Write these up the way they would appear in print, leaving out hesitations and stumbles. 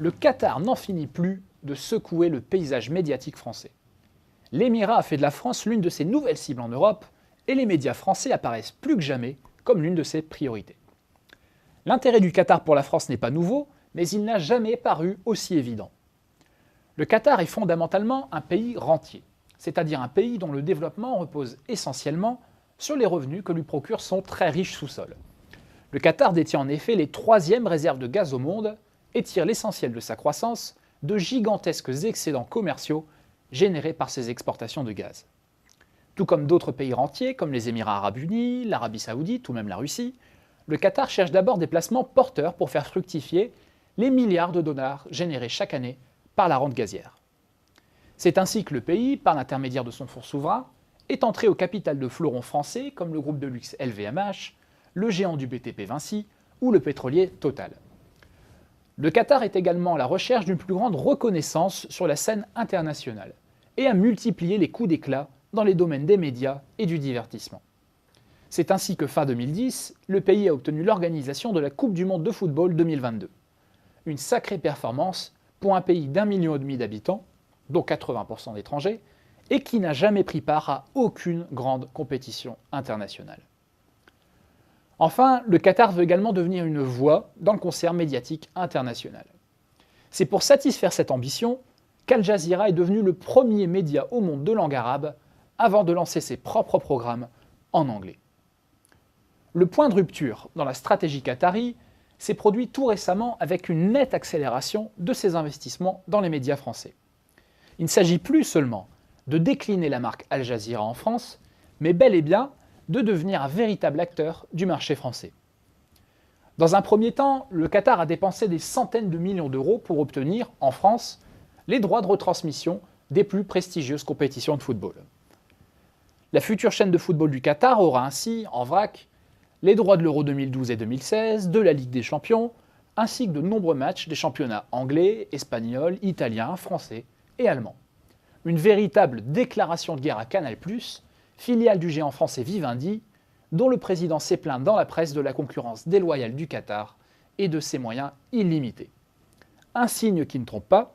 le Qatar n'en finit plus de secouer le paysage médiatique français. L'Émirat a fait de la France l'une de ses nouvelles cibles en Europe et les médias français apparaissent plus que jamais comme l'une de ses priorités. L'intérêt du Qatar pour la France n'est pas nouveau, mais il n'a jamais paru aussi évident. Le Qatar est fondamentalement un pays rentier, c'est-à-dire un pays dont le développement repose essentiellement sur les revenus que lui procure son très riche sous-sol. Le Qatar détient en effet les troisièmes réserves de gaz au monde et tire l'essentiel de sa croissance de gigantesques excédents commerciaux générés par ses exportations de gaz. Tout comme d'autres pays rentiers, comme les Émirats arabes unis, l'Arabie saoudite ou même la Russie, le Qatar cherche d'abord des placements porteurs pour faire fructifier les milliards de dollars générés chaque année par la rente gazière. C'est ainsi que le pays, par l'intermédiaire de son fonds souverain, est entré au capital de fleurons français comme le groupe de luxe LVMH, le géant du BTP Vinci ou le pétrolier Total. Le Qatar est également à la recherche d'une plus grande reconnaissance sur la scène internationale et a multiplié les coups d'éclat dans les domaines des médias et du divertissement. C'est ainsi que fin 2010, le pays a obtenu l'organisation de la Coupe du monde de football 2022. Une sacrée performance pour un pays d'1,5 million d'habitants, dont 80% d'étrangers, et qui n'a jamais pris part à aucune grande compétition internationale. Enfin, le Qatar veut également devenir une voix dans le concert médiatique international. C'est pour satisfaire cette ambition qu'Al Jazeera est devenu le premier média au monde de langue arabe avant de lancer ses propres programmes en anglais. Le point de rupture dans la stratégie qatari s'est produit tout récemment avec une nette accélération de ses investissements dans les médias français. Il ne s'agit plus seulement de décliner la marque Al Jazeera en France, mais bel et bien de devenir un véritable acteur du marché français. Dans un premier temps, le Qatar a dépensé des centaines de millions d'euros pour obtenir, en France, les droits de retransmission des plus prestigieuses compétitions de football. La future chaîne de football du Qatar aura ainsi, en vrac, les droits de l'Euro 2012 et 2016, de la Ligue des Champions, ainsi que de nombreux matchs des championnats anglais, espagnols, italiens, français et allemands. Une véritable déclaration de guerre à Canal+, filiale du géant français Vivendi, dont le président s'est plaint dans la presse de la concurrence déloyale du Qatar et de ses moyens illimités. Un signe qui ne trompe pas,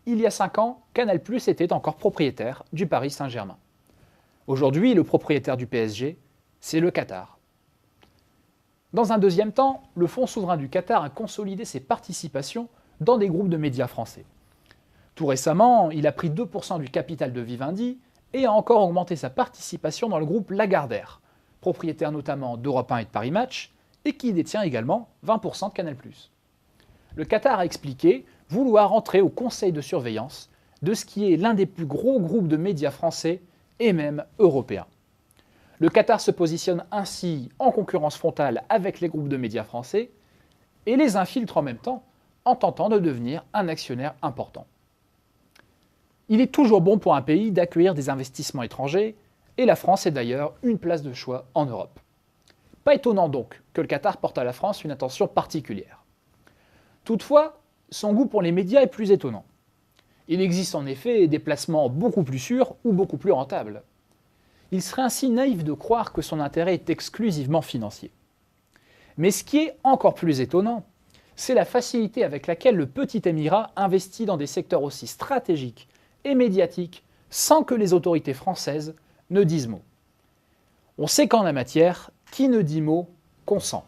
il y a 5 ans, Canal+ était encore propriétaire du Paris Saint-Germain. Aujourd'hui, le propriétaire du PSG, c'est le Qatar. Dans un deuxième temps, le fonds souverain du Qatar a consolidé ses participations dans des groupes de médias français. Tout récemment, il a pris 2% du capital de Vivendi et a encore augmenté sa participation dans le groupe Lagardère, propriétaire notamment d'Europe 1 et de Paris Match, et qui détient également 20% de Canal+. Le Qatar a expliqué vouloir entrer au conseil de surveillance de ce qui est l'un des plus gros groupes de médias français et même européens. Le Qatar se positionne ainsi en concurrence frontale avec les groupes de médias français et les infiltre en même temps en tentant de devenir un actionnaire important. Il est toujours bon pour un pays d'accueillir des investissements étrangers et la France est d'ailleurs une place de choix en Europe. Pas étonnant donc que le Qatar porte à la France une attention particulière. Toutefois, son goût pour les médias est plus étonnant. Il existe en effet des placements beaucoup plus sûrs ou beaucoup plus rentables. Il serait ainsi naïf de croire que son intérêt est exclusivement financier. Mais ce qui est encore plus étonnant, c'est la facilité avec laquelle le petit Émirat investit dans des secteurs aussi stratégiques et médiatiques sans que les autorités françaises ne disent mot. On sait qu'en la matière, qui ne dit mot consent.